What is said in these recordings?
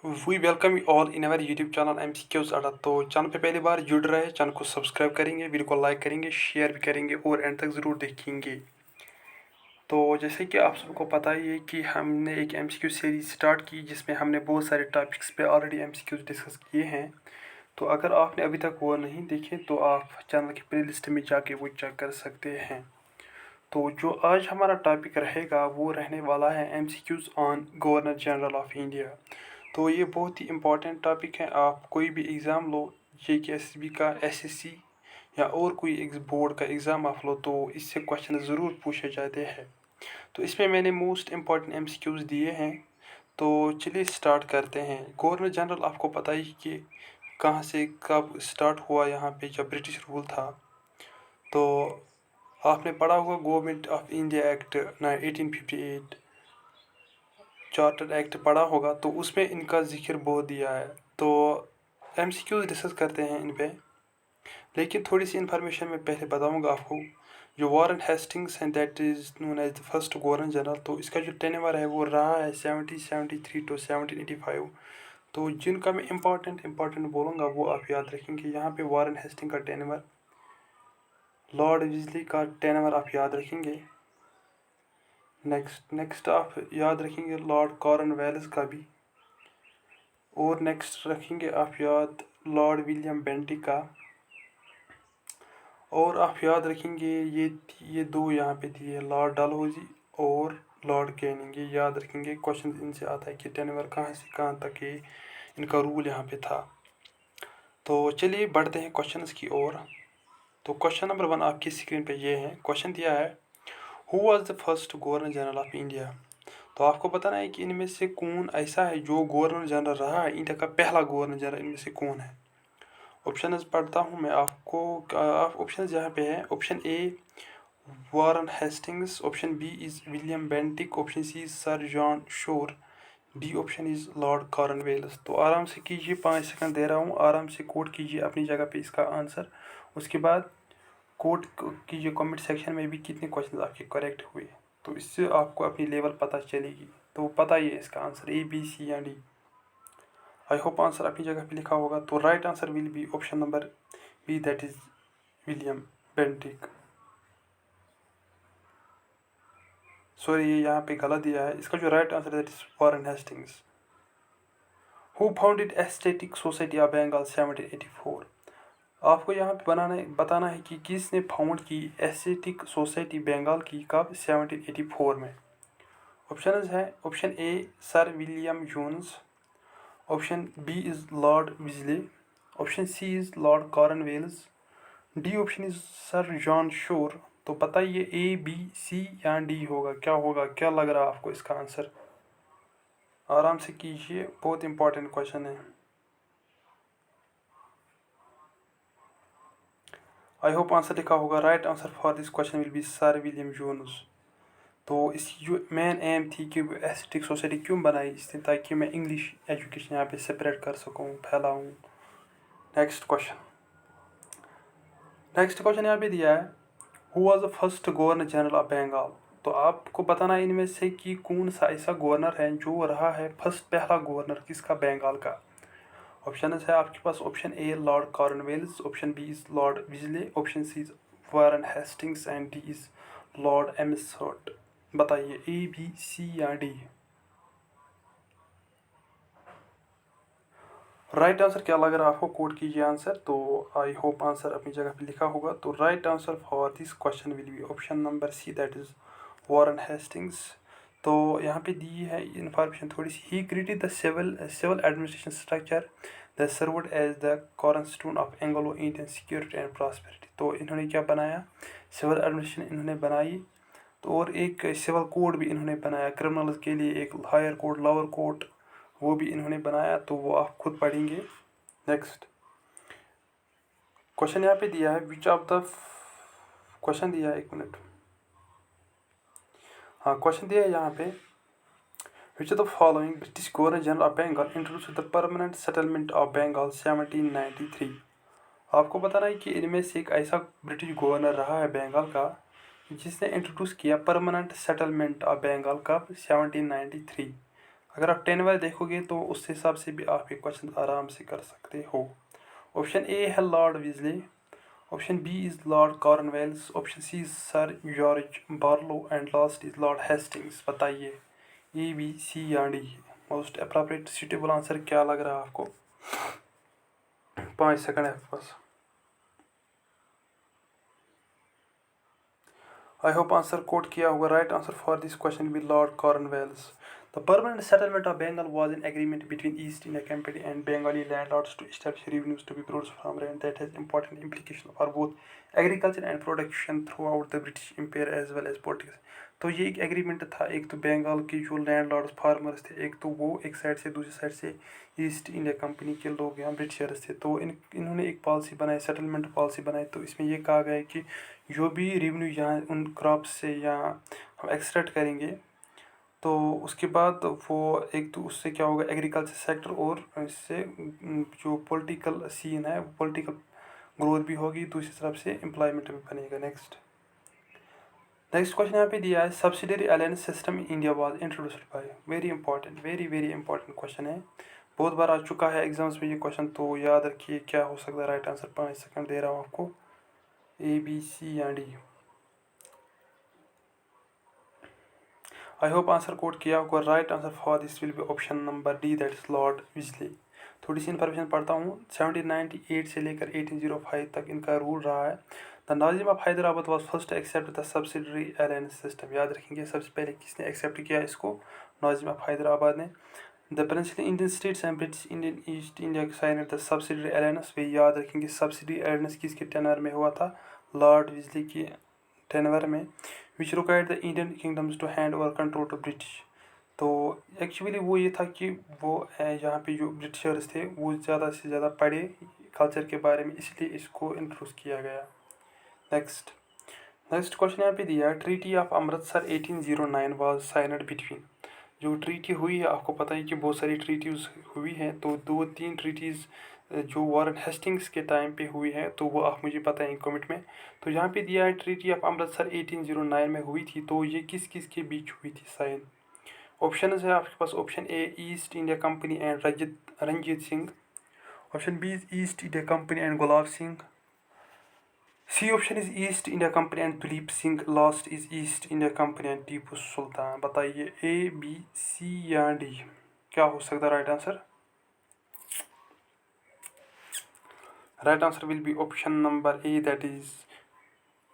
We welcome you all in our YouTube channel MCQs Adda. तो channel पे पहली बार जुड़ रहे हैं, चैनल को सब्सक्राइब करेंगे, वीडियो को लाइक करेंगे, शेयर भी करेंगे और एंड तक ज़रूर देखेंगे। तो जैसे कि आप सबको पता ही है कि हमने एक MCQ सीरीज स्टार्ट की जिसमें हमने बहुत सारे टॉपिक्स पे ऑलरेडी MCQs डिस्कस किए हैं। तो अगर आपने अभी तक वो नहीं देखे तो आप चैनल की प्लेलिस्ट में जाके वो चेक कर सकते हैं। तो जो आज हमारा टॉपिक रहेगा वो रहने वाला है MCQs on governor general of India. तो ये बहुत ही इम्पोर्टेंट टॉपिक है। आप कोई भी एग्ज़ाम लो, JKSB का, SSC या और कोई एक बोर्ड का एग्ज़ाम आप लो तो इससे क्वेश्चन ज़रूर पूछे जाते हैं। तो इसमें मैंने मोस्ट इम्पॉर्टेंट MCQs दिए हैं। तो चलिए स्टार्ट करते हैं। गवर्नर जनरल आपको पता ही कि कहाँ से कब स्टार्ट हुआ यहाँ पे जब ब्रिटिश रूल था। तो आपने पढ़ा होगा government of India act 1858, charter act पढ़ा होगा, तो उसमें इनका जिक्र बहुत दिया है। तो MCQs डिस्कस करते हैं इन पे, लेकिन थोड़ी सी इन्फॉर्मेशन मैं पहले बताऊंगा आपको। जो वॉरेन हेस्टिंग्स हैं, that is known as the first governor general. तो इसका जो टेन्योर है वो रहा है 1773 टू 1785। तो जिनका मैं इम्पॉर्टेंट बोलूँगा वो आप याद रखेंगे। यहाँ पे वॉरेन हेस्टिंग का टेन्योर, लॉर्ड विजली का टेन्योर आप याद रखेंगे। नेक्स्ट आप याद रखेंगे लॉर्ड कॉर्नवालिस का भी। और नेक्स्ट रखेंगे आप याद लॉर्ड विलियम बेंटिक का। और आप याद रखेंगे ये दो यहाँ पे दिए, लॉर्ड डलहौजी और लॉर्ड कैनिंग। ये याद रखेंगे, क्वेश्चन इनसे आता है कि टेन्योर कहाँ से कहाँ तक ये इनका रूल यहाँ पे था। तो चलिए बढ़ते हैं क्वेश्चंस की ओर। तो क्वेश्चन नंबर 1 आपकी स्क्रीन पे ये है। क्वेश्चन दिया है, who was the first governor general of India. तो आपको बताना है कि इनमें से कौन ऐसा है जो गवर्नर जनरल रहा है, इंडिया का पहला गवर्नर जनरल इनमें से कौन है। ऑप्शन पढ़ता हूँ मैं आपको। ऑप्शन यहाँ पे है, option A Warren Hastings, option B is William Bentinck, option C is sir John Shore, D option is Lord Cornwallis. तो आराम से कीजिए, 5 सेकंड दे रहा हूँ, आराम से कोट कीजिए अपनी जगह पे इसका आंसर। उसके बाद कोट कीजिए कमेंट सेक्शन में भी कितने क्वेश्चन आपके करेक्ट हुए, तो इससे आपको अपनी लेवल पता चलेगी। तो पता ही है इसका आंसर A, B, C या D। आई होप आंसर अपनी जगह पे लिखा होगा। तो right answer will be option number B, that is William Bentinck. Sorry, ये यहाँ पे गलत दिया है। इसका जो right answer that is Warren Hastings. Who founded Asiatic society of Bengal 1784। आपको यहाँ पे बताना है कि किसने फाउंड की एस्थेटिक सोसाइटी बंगाल की कब, 1784 में। ऑप्शन है, option A Sir William Jones, option B is Lord Wellesley, option C is Lord Cornwallis, D option is sir John Shore. तो बताइए A, B, C या D होगा, क्या होगा, क्या लग रहा है आपको इसका आंसर। आराम से कीजिए, बहुत इंपॉर्टेंट क्वेश्चन है। आई होप आंसर लिखा होगा। Right answer for this question will be sir William Jones. तो इसकी जो मेन एम थी कि एस्थेटिक सोसाइटी क्यों बनाई इसने, ताकि मैं इंग्लिश एजुकेशन यहाँ पे सेपरेट कर सकूँ, फैलाऊँ। नेक्स्ट क्वेश्चन यहाँ पे दिया है, who was the first governor general of Bengal. तो आपको बताना है इनमें से कि कौन सा ऐसा गवर्नर है जो रहा है फर्स्ट, पहला गवर्नर किसका, बंगाल का। ऑप्शन है आपके पास, option A Lord Cornwallis, option B is Lord Wellesley, option C is Warren Hastings and D is Lord Amherst. बताइए A, B, C या D। राइट आंसर क्या लग रहा है आपको, कोड कीजिए आंसर। तो आई होप आंसर अपनी जगह पे लिखा होगा। तो right answer for this question will be option number C, that is Warren Hastings. तो यहाँ पे दी है इन्फॉर्मेशन थोड़ी सी। He created the civil administration structure that served as the cornerstone of Anglo Indian security and prosperity. तो इन्होंने क्या बनाया, सिविल एडमिनिस्ट्रेशन इन्होंने बनाई। तो और एक सिविल कोड भी इन्होंने बनाया क्रिमिनल्स के लिए, एक हायर कोर्ट, लोअर कोर्ट, वो भी इन्होंने बनाया। तो वो आप खुद पढ़ेंगे। नेक्स्ट क्वेश्चन यहाँ पे दिया है, विच ऑफ द क्वेश्चन दिया है, एक मिनट, हाँ क्वेश्चन दिया है यहाँ पे, which of the following British governor general of Bengal introduce the permanent settlement of Bengal 1793। आपको बताना है कि इनमें से एक ऐसा ब्रिटिश गवर्नर रहा है बंगाल का जिसने इंट्रोड्यूस किया परमानेंट सेटलमेंट ऑफ बंगाल कब, 1793। अगर आप 10 वाले देखोगे तो उस हिसाब से भी आप ये क्वेश्चन आराम से कर सकते हो। ऑप्शन ए है Lord Wellesley, option B is Lord Cornwallis, option C is Sir George Barlow and last is Lord Hastings. बताइए ए बी सी या D. Most appropriate suitable answer क्या लग रहा है आपको? 5 सेकंड है आपके पास। I hope आंसर कोट किया होगा। Right answer for this question be Lord Cornwallis. The permanent settlement of Bengal was an agreement between East India Company and Bengali landlords to establish revenues to be produced from land that has important implications for both agriculture and production throughout the British Empire as well as politics। तो ये एक agreement था, एक तो बंगाल के जो landlords farmers थे, एक तो वो एक साइड से, दूसरी साइड से ईस्ट इंडिया कंपनी के लोग यहाँ ब्रिटिशर्स थे। तो इन्होंने एक पॉलिसी बनाई, सेटलमेंट पॉलिसी बनाई। तो इसमें ये कहा गया है कि जो भी रेवेन्यू यहाँ उन क्रॉप्स से यहाँ हम एक्सट्रैक्ट करेंगे तो उसके बाद वो एक तो उससे क्या होगा एग्रीकल्चर सेक्टर और इससे जो पॉलिटिकल सीन है पॉलिटिकल ग्रोथ भी होगी, दूसरी तरफ से एम्प्लॉयमेंट भी बनेगा। नेक्स्ट क्वेश्चन यहाँ पे दिया है subsidiary alliance system in India was introduced bye. Very important, very important question है, बहुत बार आ चुका है एग्जाम्स में ये क्वेश्चन। तो याद रखिए क्या हो सकता है राइट आंसर। 5 सेकंड दे रहा हूँ आपको, ए बी सी या D. I hope answer quote किया होगा। Right answer for this will be option number D, that is Lord Wellesley. थोड़ी सी इन्फॉर्मेशन पढ़ता हूँ। 1798 से लेकर 1805 तक इनका रूल रहा है। The Nizam of Hyderabad was first accept the subsidiary alliance system. याद रखेंगे सबसे पहले किसने एक्सेप्ट किया इसको? नाजिम ऑफ हैदराबाद ने। The princely Indian states and British Indian East India sign the subsidiary alliance. वे याद रखेंगे सब्सिडरी अलायंस किसके टेनर में हुआ था? लॉर्ड विजली की टेनवर में। Which required the Indian kingdoms to hand over control to British. तो एक्चुअली वो ये था कि वो यहाँ पे जो ब्रिटिशर्स थे वो ज़्यादा से ज़्यादा पढ़े कल्चर के बारे में, इसलिए इसको इंट्रोड्यूस किया गया। नेक्स्ट क्वेश्चन यहाँ पे दिया treaty of Amritsar 1809 was signed between. जो ट्रीटी हुई है आपको पता है कि बहुत सारी ट्रीटीज हुई हैं, तो 2-3 ट्रीटीज़ जो वारन हेस्टिंग्स के टाइम पे हुई है तो वो आप मुझे पता है कमेंट में। तो यहाँ पे दिया है ट्रीटी ऑफ अमृतसर 1809 में हुई थी। तो ये किस किस के बीच हुई थी साइन? ऑप्शन है आपके पास। Option A East India Company and Ranjit Singh, option B is East India Company and Gulab Singh, C option is East India Company and Dilip Singh, last is East India Company and Tipu Sultan. बताइए ए बी सी या D, क्या हो सकता है right answer? Right answer will be option number A, that is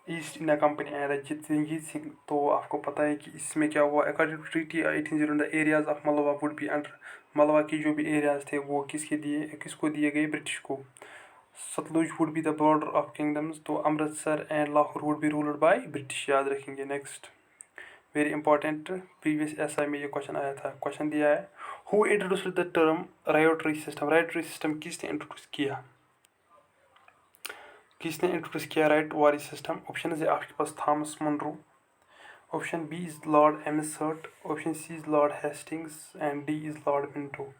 East India Company and Ranjit Singh. तो आपको पता है कि इसमें क्या हुआ, according to treaty 1809 the areas of Malwa would be under. Malwa की जो भी एरियाज थे वो किसको दिए गए? ब्रिटिश को। Sutlej would be the border of kingdoms. तो Amritsar and Lahore would be ruled by British, याद रखेंगे। Next very important, previous SI में ये क्वेश्चन आया था। क्वेश्चन दिया है who introduced the term ryotwari system. Ryotwari system किसने इंट्रोड्यूस किया? किसने इंट्रोड्यूस किया रायोटरी सिस्टम? ऑप्शन है आपके पास Thomas Munro, option B is Lord Amherst, option C is Lord Hastings and D is Lord Minto.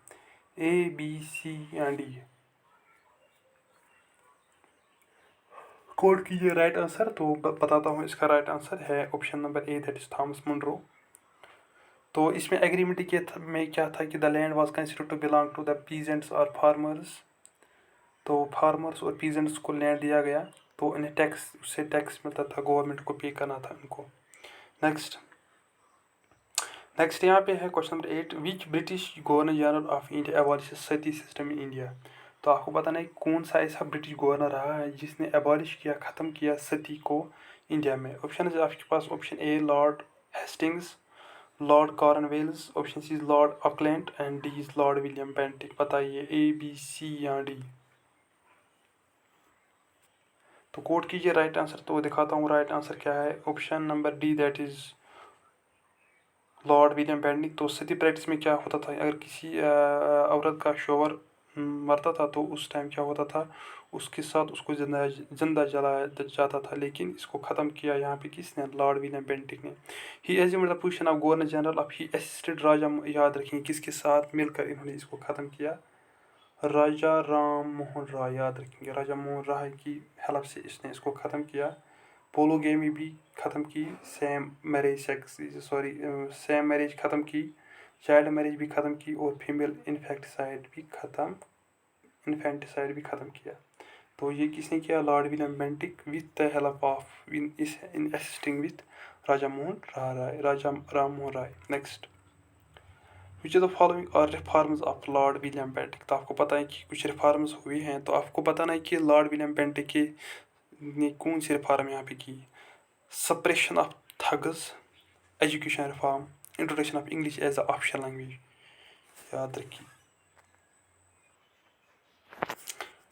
A B C and D, code कीजिए right answer. तो बताता हूँ, इसका राइट आंसर है option number A, that is Thomas Munro. तो इसमें agreement में क्या था कि the land was considered to belong to the peasants और फार्मर्स। तो फार्मर्स और पीजेंट्स को लैंड दिया गया, तो इन्हें टैक्स, उससे टैक्स मिलता था, गवर्नमेंट को पे करना था इनको। नेक्स्ट यहाँ पे है question number 8, which British governor general of India abolish Sati system in India. तो आपको पता नहीं कौन सा ऐसा ब्रिटिश गवर्नर रहा है जिसने एबॉलिश किया, ख़त्म किया सती को इंडिया में। ऑप्शन है आपके पास। Option A Lord Hastings, Lord Cornwallis, option C is Lord Auckland and D is Lord William Bentinck. बताइए ए बी सी या डी। तो कोट कीजिए राइट आंसर। तो दिखाता हूँ राइट आंसर क्या है। Option number D, that is Lord William Bentinck. तो सती प्रैक्टिस में क्या होता था, अगर किसी औरत का शोहर मरता था तो उस टाइम क्या होता था, उसके साथ उसको जिंदा जलाया जाता था। लेकिन इसको ख़त्म किया यहाँ पे किसने? लॉर्ड विलियम बेंटिक ने। He assumed the position of governor general of, he assisted Raja, याद रखेंगे किसके साथ मिलकर इन्होंने इसको ख़त्म किया? राजा राम मोहन राय, याद रखेंगे राजा मोहन राय की हेल्प से इसने इसको ख़त्म किया। पोलोगेमी भी ख़त्म की, सेम मैरिज ख़त्म की, चाइल्ड मैरिज भी ख़त्म की और फीमेल इन्फेंटिसाइड भी ख़त्म किया। तो ये किसने किया? Lord William Bentinck with the help of in assisting with Raja Ram Mohan Roy. Next, which of the following are reforms of Lord William Bentinck. तो आपको पता है कि कुछ रिफॉर्म्स हुई हैं, तो आपको बताना है कि लॉर्ड विलियम बेंटिक के ने कौन सी रिफॉर्म यहाँ पे की। Suppression of thugs, education reform, introduction of English as a official language. याद रखिए,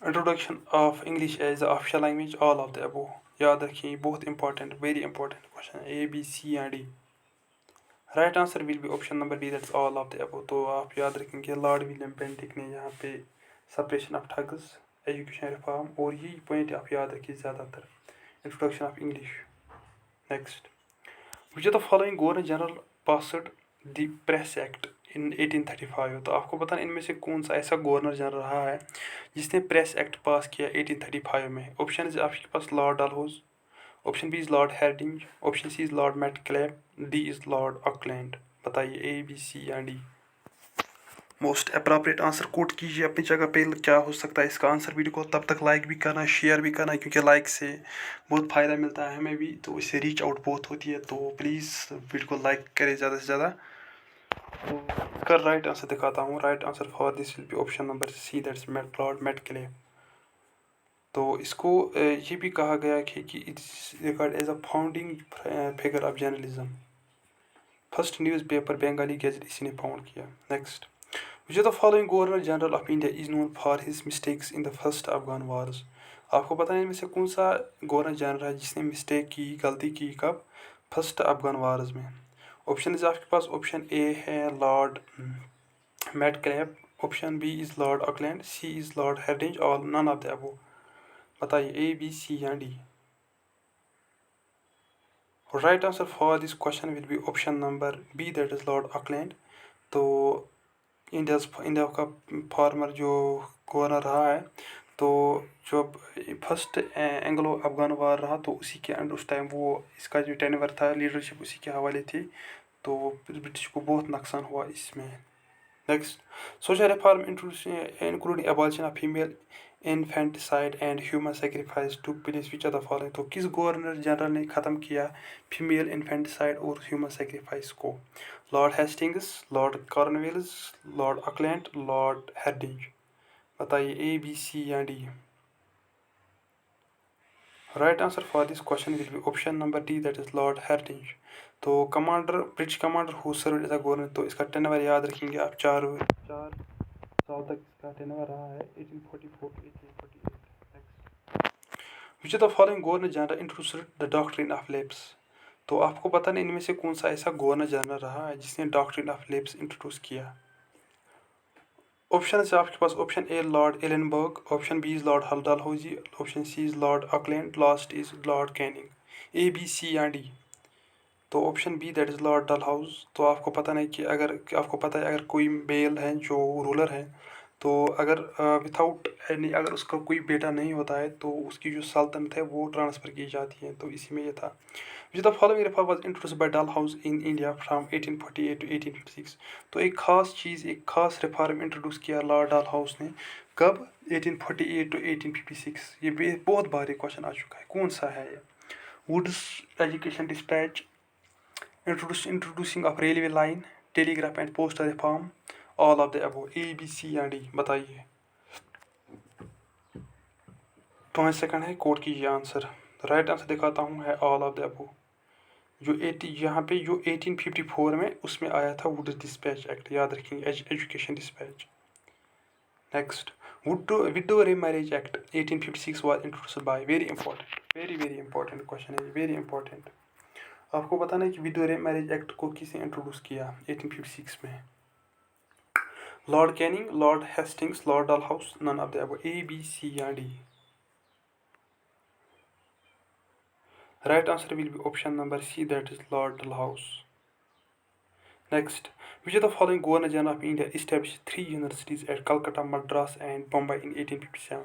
introduction of English as a official language, all of the above. याद रखिए, बहुत important, very important question, A B C and D. Right answer will be option number D, that's all of the above. तो आप याद रखेंगे Lord William Bentinck ने यहाँ पे suppression of thugs, education reform और यही पॉइंट आप याद रखिए ज़्यादातर, introduction of English. Next, which of the following governor general passed the press act in 1835। तो आपको बताना इनमें से कौन सा ऐसा गवर्नर जनरल रहा है जिसने प्रेस एक्ट पास किया 1835 में। ऑप्शन इज आपके पास Lord Dalhousie, option B is Lord Hardinge, option C is Lord Metcalfe, D is Lord Auckland. बताइए ए बी सी या D. Most appropriate answer quote कीजिए अपनी जगह पे, क्या हो सकता है इसका आंसर। वीडियो को तब तक लाइक भी करना, शेयर भी करना, क्योंकि लाइक से बहुत फ़ायदा मिलता है हमें भी, तो इससे रीच आउट बहुत होती है। तो प्लीज़ वीडियो को लाइक करें ज़्यादा से ज़्यादा। तो इसका राइट आंसर दिखाता हूँ। Right answer for this will be option number C, that's Lord Metcalfe. तो इसको ये भी कहा गया है कि it's record as a founding figure of journalism. First newspaper Bengali gazette इसी ने फाउंड किया। Next, which of the following governor general of India is known for his mistakes in the first Afghan wars. आपको पता है इनमें से कौन सा गवर्नर जनरल है जिसने मिस्टेक की, गलती की कब? फर्स्ट अफगान वार्स में। ऑप्शन इज आपके पास, ऑप्शन ए है Lord Metcalfe, option B is Lord Auckland, C is Lord Hardinge और नन ऑफ द अबव। बताइए ए बी सी या D. Right answer for this question will be option number B, that is Lord Auckland. तो India का former जो governor रहा है, तो जब फर्स्ट एंग्लो अफगान वार रहा तो उसी के अंड उस टाइम वो इसका जो टेनवर था, लीडरशिप उसी के हवाले थी, तो ब्रिटिश को बहुत नुकसान हुआ इसमें। Next, social reform including abolition of female infanticide and human sacrifice to place which of the following. तो किस गवर्नर जनरल ने ख़त्म किया फीमेल इन्फेंटिसाइड और ह्यूमन सेक्रीफाइस को? Lord Hastings, Lord Cornwallis, Lord Auckland, Lord Hardinge. बताइए A B C या D. Right answer for this question will be option number D, that is Lord Hardinge. तो commander, British commander who served as a governor, तो इसका टेनवर याद रखेंगे आप, चार साल तक इसका टेनवर रहा है, 1844 to 1848। Next, which of the following governor general introduced the doctrine of lapse. तो आपको पता नहीं इनमें से कौन सा ऐसा गवर्नर जनरल रहा है जिसने डॉक्ट्रिन ऑफ लेप्स इंट्रोड्यूस किया। ऑप्शन है आपके पास, option A Lord Ellenborough, option B is Lord Dalhousie, option C is Lord Auckland, last is Lord Canning. A B C या डी। तो option B, that is Lord Dalhousie. तो आपको पता नहीं कि अगर आपको पता है अगर कोई मेल है जो रूलर है, तो अगर विथाउट एनी, अगर उसका कोई बेटा नहीं होता है तो उसकी जो सल्तनत है वो ट्रांसफ़र की जाती है, तो इसी में ये था। Which the following reform was introduced by Dalhousie in India from 1848 to 1856। तो एक खास चीज़, एक खास रिफॉर्म इंट्रोड्यूस किया लॉर्ड डलहाउस ने, कब? 1848 to 1856। ये बहुत भारी क्वेश्चन आ चुका है, कौन सा है ये? Wood's education despatch, introducing of railway line, telegraph and postal reform, all of the above. A B C या डी। बताइए, 5 सेकंड है, कोड कीजिए आंसर। राइट आंसर दिखाता हूँ, है ऑल ऑफ द अबव। जो 80 यहाँ पे जो 1854 में उसमें आया था वुड्स डिस्पैच एक्ट, याद रखेंगे, education dispatch. Next, window marriage act 1856 was introduced bye, very important, very important question है, वेरी इंपॉर्टेंट। आपको बताना है कि विडो मैरिज एक्ट को किसने इंट्रोड्यूस किया 1856 में? Lord Canning, Lord Hastings, Lord Dalhousie, none of the above. A B C या D. Right answer will be option number C, that is Lord Dalhousie. Next, which of the following governor general of India establish 3 universities at Calcutta, Madras and Bombay in 1857।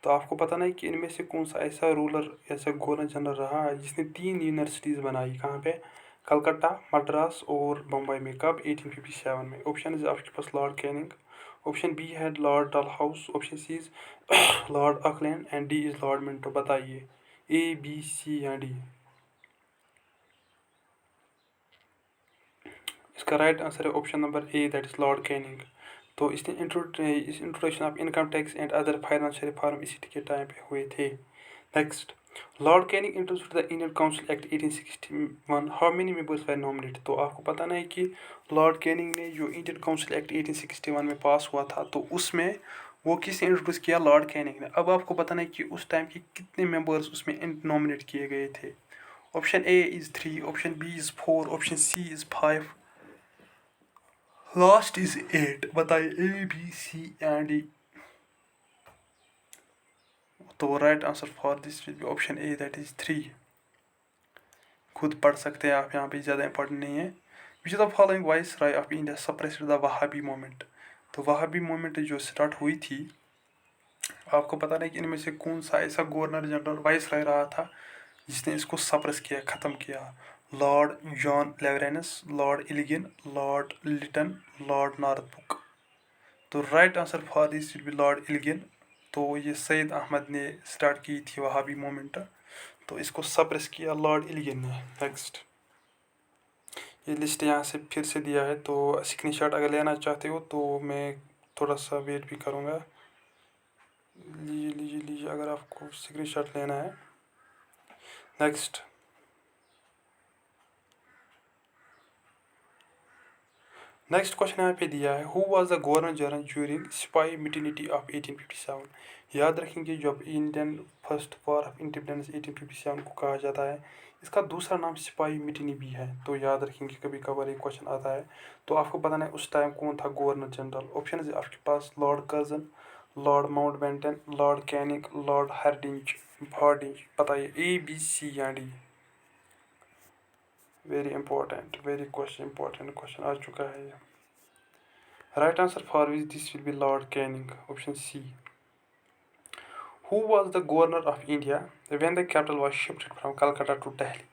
तो आपको पता नहीं कि इनमें से कौन सा ऐसा रूलर, ऐसा गवर्नर जनरल रहा है जिसने 3 यूनिवर्सिटीज़ बनाई, कहाँ पे? कलकत्ता, मद्रास और बम्बई में कब? 1857 में। ऑप्शन इज आपके पास लॉर्ड कैनिंग, ऑप्शन बी है Lord Dalhousie, option C is Lord Auckland and D is Lord Minto. बताइए ए बी सी या डी। इसका राइट आंसर है option number A, that is Lord Canning. तो इसने introduction of income tax and other financial reform इसी के time पे हुए थे। Next, Lord Canning introduced the Indian council act 1861, how many members were nominated. तो आपको पता नहीं कि लॉर्ड कैनिंग ने जो इंडियन काउंसिल एक्ट 1861 में पास हुआ था, तो उसमें वो किसने इंट्रोड्यूस किया? लॉर्ड कैनिंग ने। अब आपको पता नहीं कि उस टाइम के कितने मेंबर्स उसमें नॉमिनेट किए गए थे। Option A is 3, option B is 4, option C is 5, last is 8। बताइए A B C and D. तो right answer for this will be option A, that is 3। खुद पढ़ सकते हैं आप, यहाँ पे ज़्यादा इंपॉर्टेंट नहीं है। Which the following viceroy of India suppressed the Wahabi movement. तो वहाबी मूवमेंट जो स्टार्ट हुई थी, आपको पता नहीं कि इनमें से कौन सा ऐसा गवर्नर जनरल वाइस राय रहा था जिसने इसको सप्रेस किया, ख़त्म किया। Lord John Lawrence, Lord Elgin, Lord Lytton, Lord Northbrook. तो right answer for this will be Lord Elgin. तो ये सैयद अहमद ने स्टार्ट की थी वहाबी मूवमेंट, तो इसको सप्रेस किया लॉर्ड इलिगिन ने। नेक्स्ट, ये लिस्ट यहाँ से फिर से दिया है, तो स्क्रीनशॉट अगर लेना चाहते हो तो मैं थोड़ा सा वेट भी करूँगा। लीजिए लीजिए लीजिए अगर आपको स्क्रीनशॉट लेना है। नेक्स्ट, नेक्स्ट क्वेश्चन यहाँ पे दिया है, who was the governor general during सिपाही मिटिनिटी ऑफ 1857। याद रखेंगे जब Indian first war of independence 1857 को कहा जाता है, इसका दूसरा नाम सिपाही मिटिनी भी है। तो याद रखेंगे, कभी कभार एक क्वेश्चन आता है। तो आपको पता नहीं उस टाइम कौन था गवर्नर जनरल। ऑप्शन है आपके पास Lord Curzon, Lord Mountbatten, Lord Canning, Lord Hardinge, Hardinge. बताइए ए बी सी या D. Very important, very question important question आ चुका है ये। Right answer for which this will be Lord Canning, option C. Who was the governor of India when the capital was shifted from Calcutta to Delhi.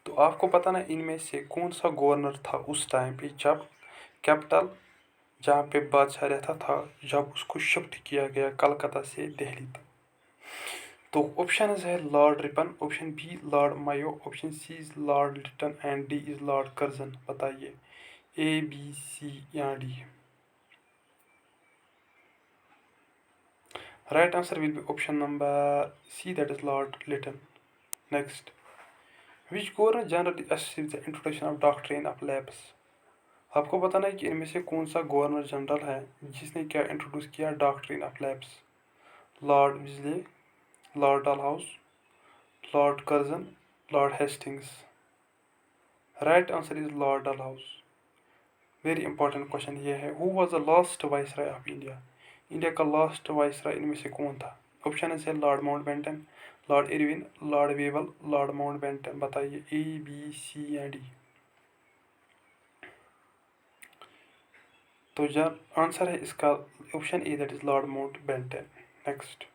तो आपको पता ना इनमें से कौन सा गवर्नर था उस टाइम पे जब कैपिटल, जहाँ पे बादशाह रहता था, जब उसको शिफ्ट किया गया कलकत्ता से दिल्ली तक। तो ऑप्शन है lord Ripon, option B lord Mayo, option C is lord Lytton and D is lord Curzon. बताइए ए बी सी या D. Right answer will be option number C, that is lord Lytton. Next, which governor general assist the introduction of doctrine of lapse. आपको बताना है कि इनमें से कौन सा गवर्नर जनरल है जिसने क्या इंट्रोड्यूस किया doctrine of lapse. Lord Wellesley, Lord Dalhousie, Lord Curzon, Lord Hastings. Right answer is Lord Dalhousie. Very important question ये है, who was the last viceroy of India. India का लास्ट वाइसराय इनमें से कौन था। ऑप्शन है Lord Mountbatten, Lord Irwin, Lord Wavell, Lord Mountbatten. बताइए A B C या डी। तो जब आंसर है इसका option A, that is lord Mountbatten. Next,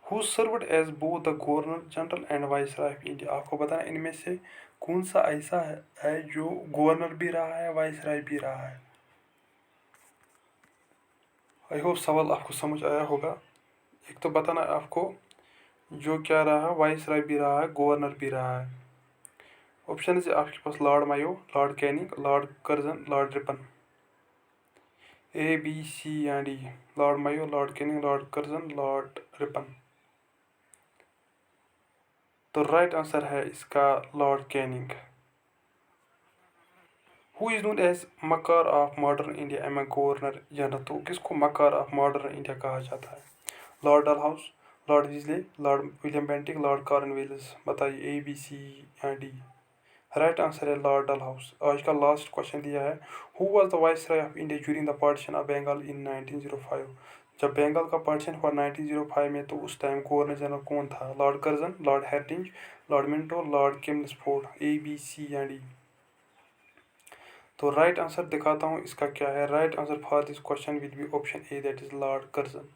who served as both the governor general and viceroy of India. आपको बताना इनमें से कौन सा ऐसा है जो गवर्नर भी रहा है, वाइसराय भी रहा है। आई होप सवाल आपको समझ आया होगा। एक तो बताना आपको जो क्या रहा है, वाइसराय भी रहा है, गवर्नर भी रहा है। ऑप्शन है आपके पास Lord Mayo, Lord Canning, Lord Curzon, Lord Ripon. A B C या D. Lord Mayo, Lord Canning, Lord Curzon, Lord Ripon. तो राइट आंसर है इसका Lord Canning. Who is known as maker of modern India am a governor general. तो किसको maker of modern India कहा जाता है। Lord Dalhousie, Lord Wellesley, Lord William Bentinck, Lord Cornwallis. बताइए A B C या D. Right answer है Lord Dalhousie. आज का लास्ट क्वेश्चन दिया है, who was the viceroy of India during the partition of Bengal in 1905। जब बंगाल का पार्टीशन हुआ 1905 में, तो उस टाइम गवर्नर जनरल कौन था। Lord Curzon, Lord Hardinge, Lord Minto, Lord Chelmsford. A B C या डी। तो राइट आंसर दिखाता हूँ इसका क्या है। Right answer for this question will be option A, that is lord Curzon.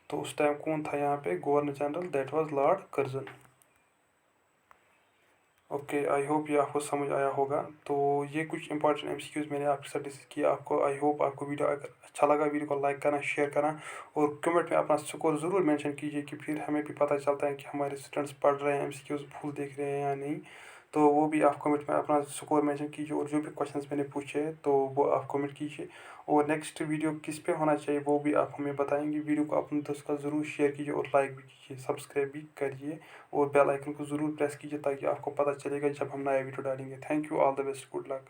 तो उस टाइम कौन था यहाँ पे governor general, that was Lord Curzon. Okay, I hope ये आपको समझ आया होगा। तो ये कुछ इंपॉर्टेंट एमसीक्यूज़ मैंने आपके साथ डिस्कस किया। आपको आई होप आपको वीडियो अगर अच्छा लगा, वीडियो को लाइक करना, शेयर करना और कमेंट में अपना स्कोर ज़रूर मेंशन कीजिए कि फिर हमें भी पता चलता है कि हमारे स्टूडेंट्स पढ़ रहे हैं, एमसीक्यूज़ फुल देख रहे हैं या नहीं। तो वो भी आप कमेंट में अपना स्कोर मेंशन कीजिए और जो भी क्वेश्चंस मैंने पूछे हैं तो वो आप कमेंट कीजिए। और नेक्स्ट वीडियो किस पे होना चाहिए वो भी आप हमें बताएंगे। वीडियो को अपने दोस्तों का ज़रूर शेयर कीजिए और लाइक भी कीजिए, सब्सक्राइब भी करिए और बेल आइकन को ज़रूर प्रेस कीजिए ताकि आपको पता चलेगा जब हम नया वीडियो डालेंगे। Thank you, all the best, good luck.